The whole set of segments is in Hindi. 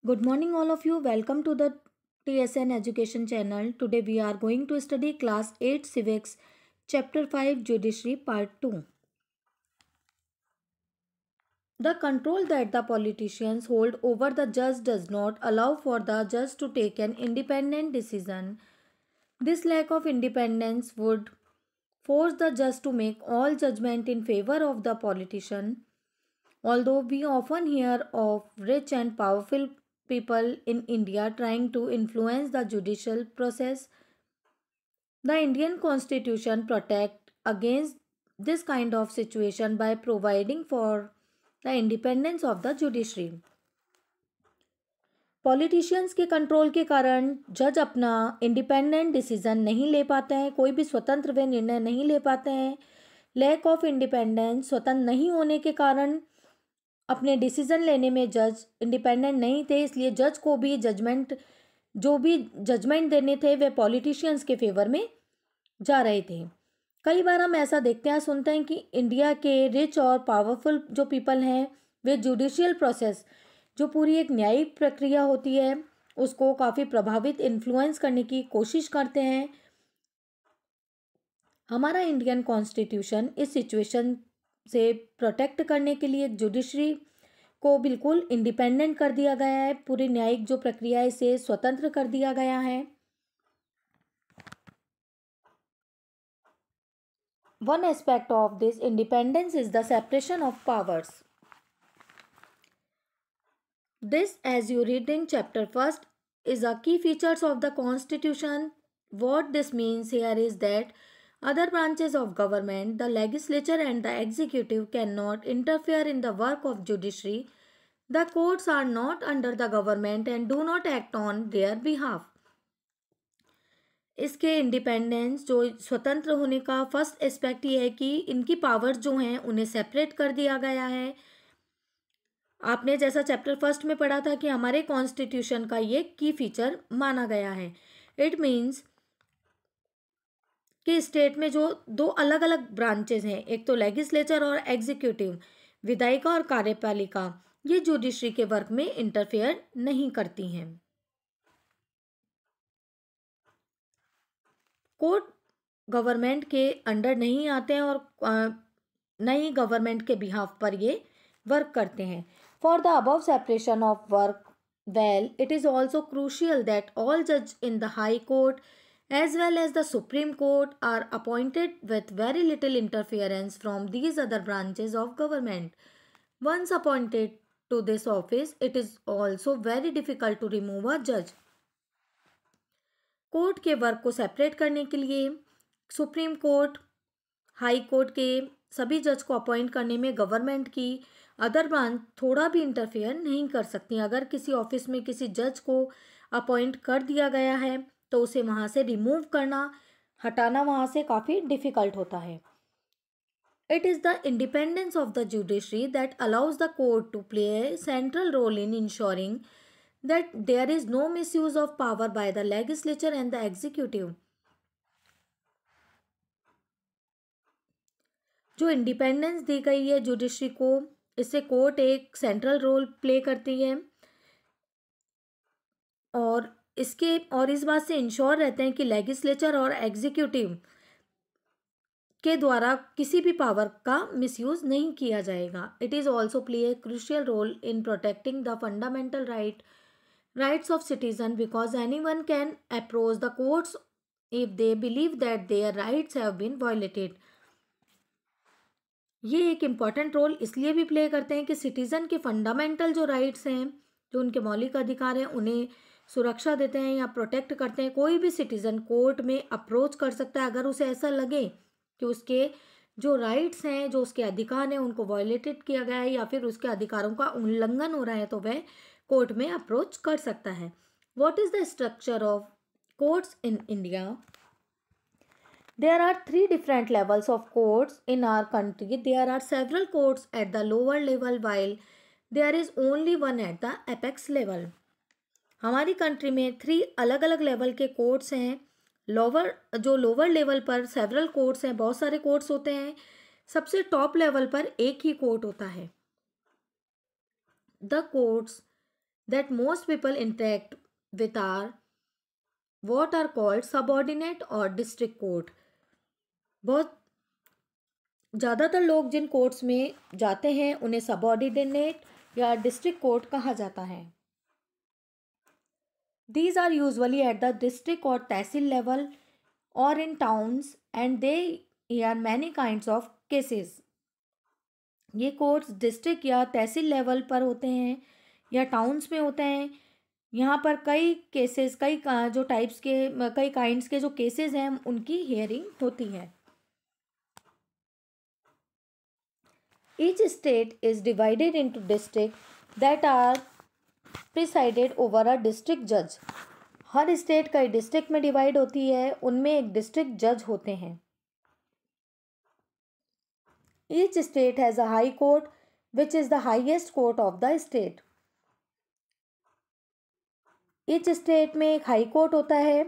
Good morning, all of you. Welcome to the TSN Education channel. Today we are going to study Class 8 Civics, Chapter 5 Judiciary, Part 2. The control that the politicians hold over the judge does not allow for the judge to take an independent decision. This lack of independence would force the judge to make all judgment in favor of the politician. Although we often hear of rich and powerful people in India trying to influence the judicial process, the Indian constitution protects against this kind of situation by providing for the independence of the judiciary. Politicians के कंट्रोल के कारण जज अपना इंडिपेंडेंट डिसीजन नहीं ले पाते हैं, कोई भी स्वतंत्र वे निर्णय नहीं ले पाते हैं. लैक ऑफ इंडिपेंडेंस, स्वतंत्र नहीं होने के कारण अपने डिसीजन लेने में जज इंडिपेंडेंट नहीं थे, इसलिए जज को भी जो भी जजमेंट देने थे वे पॉलिटिशियंस के फेवर में जा रहे थे. कई बार हम ऐसा देखते हैं, सुनते हैं कि इंडिया के रिच और पावरफुल जो पीपल हैं वे जुडिशियल प्रोसेस, जो पूरी एक न्यायिक प्रक्रिया होती है, उसको काफ़ी प्रभावित इन्फ्लुएंस करने की कोशिश करते हैं. हमारा इंडियन कॉन्स्टिट्यूशन इस सिचुएशन से प्रोटेक्ट करने के लिए जुडिशरी को बिल्कुल इंडिपेंडेंट कर दिया गया है, पूरी न्यायिक जो प्रक्रिया है इसे स्वतंत्र कर दिया गया है. One aspect of this independence is the separation of powers. This, as you read in chapter first, is a key features of the constitution. What this means here is that other branches of government, the legislature and the executive, cannot interfere in the work of judiciary. The courts are not under the government and do not act on their behalf. इसके इंडिपेंडेंस जो स्वतंत्र होने का फर्स्ट एस्पेक्ट ये है कि इनकी पावर्स जो हैं उन्हें सेपरेट कर दिया गया है. आपने जैसा चैप्टर फर्स्ट में पढ़ा था कि हमारे कॉन्स्टिट्यूशन का ये की फीचर माना गया है. इट मीन्स कि स्टेट में जो दो अलग अलग ब्रांचेस हैं, एक तो लेजिस्लेचर और एग्जीक्यूटिव, विधायिका और कार्यपालिका, ये जुडिशरी के वर्क में इंटरफेयर नहीं करती हैं. कोर्ट गवर्नमेंट के अंडर नहीं आते हैं और न ही गवर्नमेंट के बिहाफ पर ये वर्क करते हैं. For the above separation of work, well, it is also crucial that all judges in the High Court as well as the Supreme Court are appointed with very little interference from these other branches of government. Once appointed to this office, it is also very difficult to remove a judge. Court के वर्क को सेपरेट करने के लिए सुप्रीम कोर्ट, हाई कोर्ट के सभी जज को अपॉइंट करने में गवर्नमेंट की अदर ब्रांच थोड़ा भी इंटरफेयर नहीं कर सकती. अगर किसी ऑफिस में किसी जज को अपॉइंट कर दिया गया है तो उसे वहाँ से रिमूव करना, हटाना वहाँ से काफ़ी डिफ़िकल्ट होता है. It is the independence of the judiciary that allows the court to play a central role in ensuring that there is no misuse of power by the legislature and the executive. जो इंडिपेंडेंस दी गई है जुडिशरी को, इससे कोर्ट एक सेंट्रल रोल प्ले करती है और इस बात से इंश्योर रहते हैं कि लेजिस्लेचर और एग्जीक्यूटिव के द्वारा किसी भी पावर का मिसयूज नहीं किया जाएगा. It is also play a crucial role in protecting the fundamental rights of citizen because anyone can approach the courts if they believe that their rights have been violated. ये एक इम्पॉर्टेंट रोल इसलिए भी प्ले करते हैं कि सिटीज़न के फंडामेंटल जो राइट्स हैं, जो उनके मौलिक अधिकार हैं, उन्हें सुरक्षा देते हैं या प्रोटेक्ट करते हैं. कोई भी सिटीज़न कोर्ट में अप्रोच कर सकता है अगर उसे ऐसा लगे कि उसके जो राइट्स हैं, जो उसके अधिकार हैं, उनको वायलेटेड किया गया है या फिर उसके अधिकारों का उल्लंघन हो रहा है, तो वह कोर्ट में अप्रोच कर सकता है. What is the structure of courts in India? There are three different levels of courts in our country. There are several courts at the lower level while there is only one at the apex level. हमारी कंट्री में 3 अलग अलग लेवल के कोर्ट्स हैं. लोअर लेवल पर सेवरल कोर्ट्स हैं, बहुत सारे कोर्ट्स होते हैं. सबसे टॉप लेवल पर एक ही कोर्ट होता है. The courts that most people interact with are what are called subordinate or district court. बहुत ज़्यादातर लोग जिन कोर्ट्स में जाते हैं उन्हें सबऑर्डिनेट या डिस्ट्रिक्ट कोर्ट कहा जाता है. These are usually at the district or tehsil level or in towns and they hear many kinds of cases. ये कोर्ट्स डिस्ट्रिक्ट या तहसील लेवल पर होते हैं या टाउन्स में होते हैं. यहाँ पर कई केसेस, कई जो टाइप्स के, कई काइंड्स के जो केसेस हैं उनकी हियरिंग होती है. Each state is divided into districts that are presided over a district judge. Her state कई डिस्ट्रिक्ट में डिवाइड होती है, उनमें एक डिस्ट्रिक्ट जज होते हैं. Each state has a high court which is the highest court of the state. Each state में एक हाई कोर्ट होता है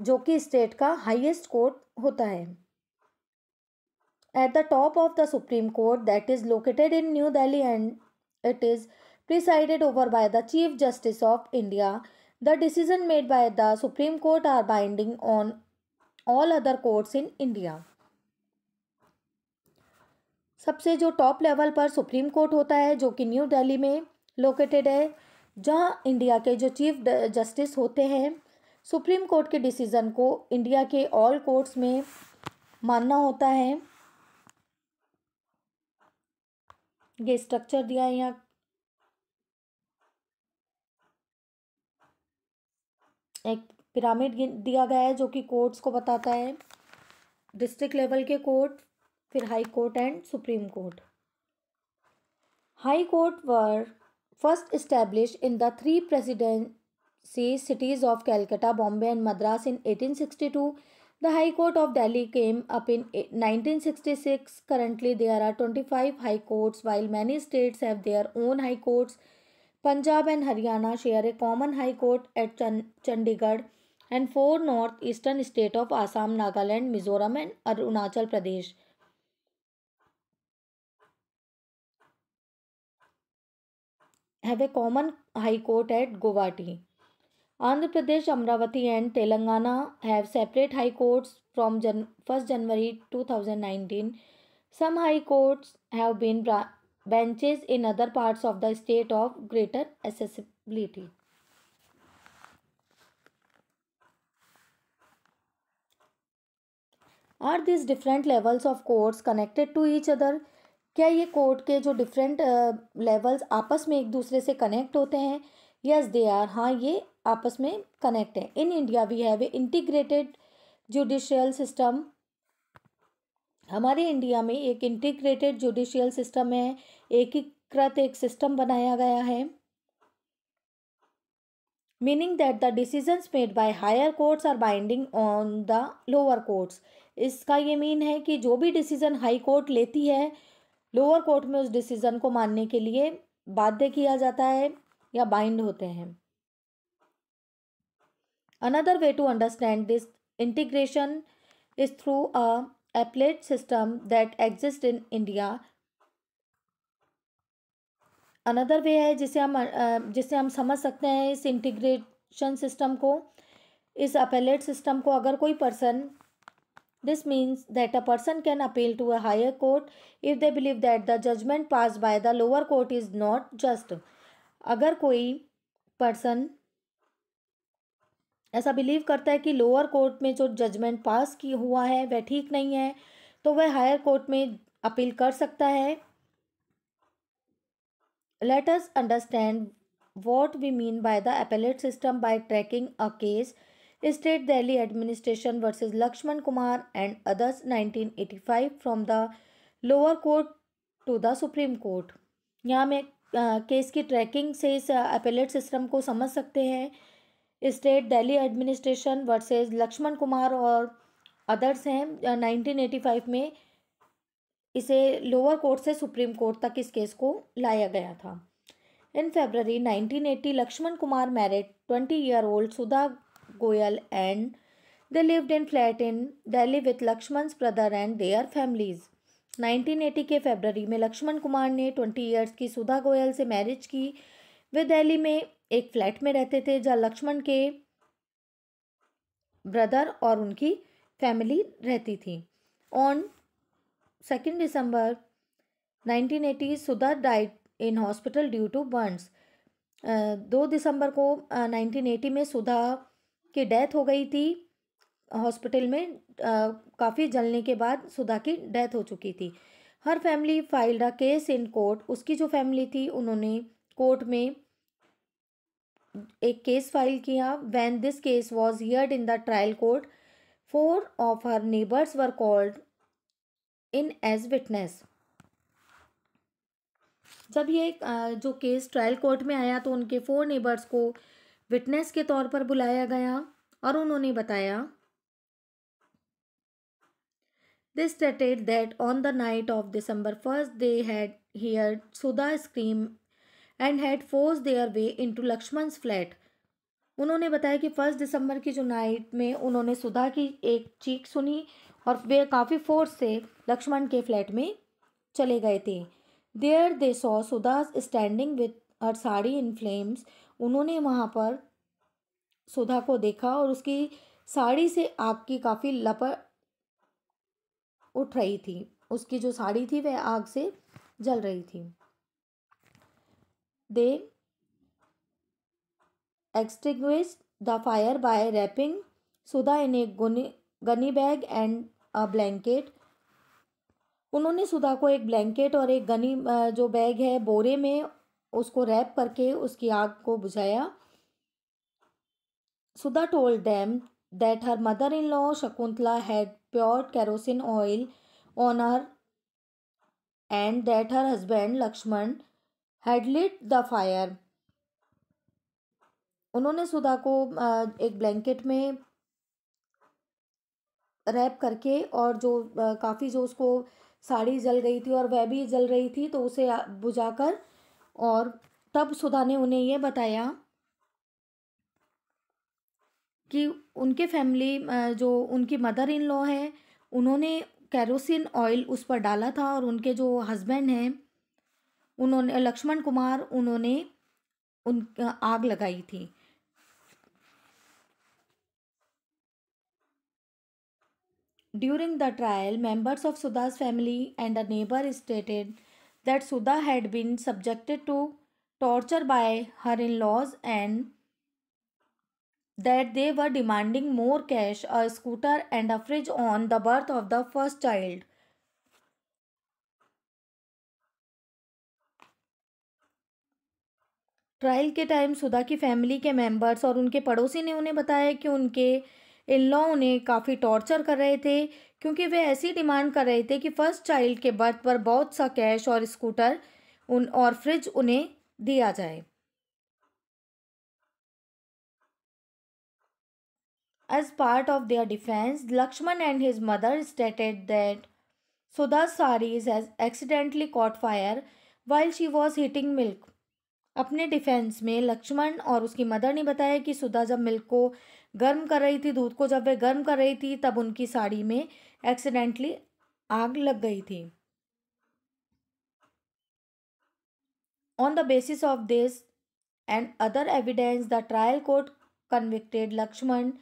जो कि स्टेट का हाईएस्ट कोर्ट होता है. At the top of the Supreme Court that is located in New Delhi and it is presided over by the Chief Justice of India. The decision made by the Supreme Court are binding on all other courts in India. सबसे जो टॉप लेवल पर सुप्रीम कोर्ट होता है जो कि न्यू दिल्ली में लोकेटेड है, जहाँ इंडिया के जो चीफ जस्टिस होते हैं, सुप्रीम कोर्ट के डिसीजन को इंडिया के ऑल कोर्ट्स में मानना होता है. ये स्ट्रक्चर दिया है यहाँ. एक पिरामिड दिया गया है जो कि कोर्ट्स को बताता है. डिस्ट्रिक्ट लेवल के कोर्ट, फिर high court and supreme court. High court were first established in the 3 presidency cities of Calcutta, Bombay and Madras in 1862. The High Court of Delhi came up in 1966. Currently, there are 25 high courts, while many states have their own high courts. Punjab and Haryana share a common high court at Chandigarh, and 4 northeastern states of Assam, Nagaland, Mizoram and Arunachal Pradesh have a common high court at Guwahati. Andhra Pradesh, Amravati and Telangana have separate high courts from 1st January 2019. Some high courts have been benches in other parts of the state of greater accessibility. Are these different levels of courts connected to each other? क्या ये कोर्ट के जो डिफरेंट लेवल्स आपस में एक दूसरे से कनेक्ट होते हैं? Yes they are. हाँ, ये आपस में कनेक्ट है. In India we have a integrated judicial system. हमारे इंडिया में एक इंटीग्रेटेड जुडिशियल सिस्टम है, एकीकृत एक सिस्टम बनाया गया है. Meaning that the decisions made by higher courts are binding on the lower courts. इसका ये मीन है कि जो भी डिसीजन हाई कोर्ट लेती है, लोअर कोर्ट में उस डिसीजन को मानने के लिए बाध्य किया जाता है या बाइंड होते हैं. Another way to understand this integration is through a appellate system that exists in India. Another way है जिससे हम समझ सकते हैं इस इंटीग्रेशन सिस्टम को, इस appellate सिस्टम को. अगर कोई person, this means that a person can appeal to a higher court if they believe that the judgment passed by the lower court is not just. अगर कोई पर्सन ऐसा बिलीव करता है कि लोअर कोर्ट में जो जजमेंट पास की हुआ है वह ठीक नहीं है, तो वह हायर कोर्ट में अपील कर सकता है. Let us understand what we mean by the appellate system by tracking a case. State Delhi Administration versus Lakshman Kumar and others 1985 from the lower court to the Supreme Court. यहाँ में केस की ट्रैकिंग से इस appellate सिस्टम को समझ सकते हैं. State Delhi administration versus Lakshman Kumar और अदर्स हैं 1985 में. इसे लोअर कोर्ट से सुप्रीम कोर्ट तक इस केस को लाया गया था. In February 1980 Lakshman Kumar married 20-year-old Sudha Goyal and they lived in flat in Delhi with Lakshman's brother and their families. 1980 के फरवरी में लक्ष्मण कुमार ने 20 years की सुधा गोयल से मैरिज की. वे दिल्ली में एक फ्लैट में रहते थे जहाँ लक्ष्मण के ब्रदर और उनकी फैमिली रहती थी। On 2 December 1980 Sudha died in hospital due to burns. 2 दिसंबर को 1980 में सुधा की डेथ हो गई थी हॉस्पिटल में। काफ़ी जलने के बाद सुधा की डेथ हो चुकी थी। Her family filed a case in court. उसकी जो फैमिली थी उन्होंने कोर्ट में एक केस फाइल किया। When this case was heard in the trial court 4 of her neighbours were called in as witness. जब ये जो केस ट्रायल कोर्ट में आया तो उनके 4 नेबर्स को विटनेस के तौर पर बुलाया गया और उन्होंने बताया, they stated that on the night of December 1st they had heard Sudha scream and had forced their way into Lakshman's flat। उन्होंने बताया कि 1 दिसंबर की जो नाइट में उन्होंने सुधा की एक चीख सुनी और वे काफ़ी फोर्स से लक्ष्मण के फ्लैट में चले गए थे। There they saw Sudha standing with her sari in flames. उन्होंने वहाँ पर सुधा को देखा और उसकी साड़ी से आग की काफ़ी लपट उठ रही थी। उसकी जो साड़ी थी वह आग से जल रही थी। दे extinguished the fire by wrapping Sudha in A gunny bag and a blanket. उन्होंने सुधा को एक ब्लैंकेट और एक गनी जो बैग है बोरे में उसको रैप करके उसकी आग को बुझाया। Sudha told them that her mother in law Shakuntala had poured kerosene oil on her and that her husband Lakshman had lit the fire। उन्होंने सुधा को एक ब्लैंकेट में रैप करके और जो काफ़ी जो उसको साड़ी जल गई थी और वह भी जल रही थी तो उसे बुझाकर और तब सुधा ने उन्हें यह बताया कि उनके फैमिली जो उनकी मदर इन लॉ है उन्होंने केरोसिन ऑयल उस पर डाला था और उनके जो हस्बैंड हैं उन्होंने लक्ष्मण कुमार उन्होंने उन आग लगाई थी। During the trial, members of Sudha's family and a neighbor stated that Sudha had been subjected to torture by her in-laws and that they were demanding more cash, a scooter and a fridge on the birth of the first child। Trial के टाइम सुधा की फैमिली के मेंबर्स और उनके पड़ोसी ने उन्हें बताया कि उनके इन लॉ उन्हें काफ़ी टॉर्चर कर रहे थे क्योंकि वे ऐसी डिमांड कर रहे थे कि फर्स्ट चाइल्ड के बर्थ पर बहुत सा कैश और स्कूटर और फ्रिज उन्हें दिया जाए। As part of their defense, Lakshman and his mother stated that Sudha's sarees has accidentally caught fire while she was heating milk। अपने डिफेंस में लक्ष्मण और उसकी मदर ने बताया कि सुधा जब मिल्क को गर्म कर रही थी, दूध को जब वे गर्म कर रही थी तब उनकी साड़ी में एक्सीडेंटली आग लग गई थी। On the basis of this and other evidence the trial court convicted Lakshman,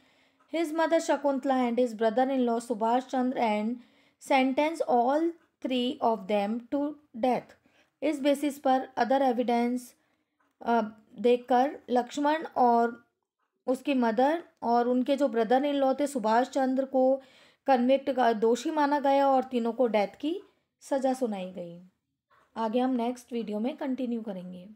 his mother Shakuntala and his brother-in-law Subhash Chandra and sentenced all 3 of them to death। इस बेसिस पर अदर एविडेंस देखकर लक्ष्मण और उसकी मदर और उनके जो ब्रदर इन लॉ थे सुभाष चंद्र को कन्विक्ट दोषी माना गया और तीनों को डेथ की सज़ा सुनाई गई। आगे हम नेक्स्ट वीडियो में कंटिन्यू करेंगे।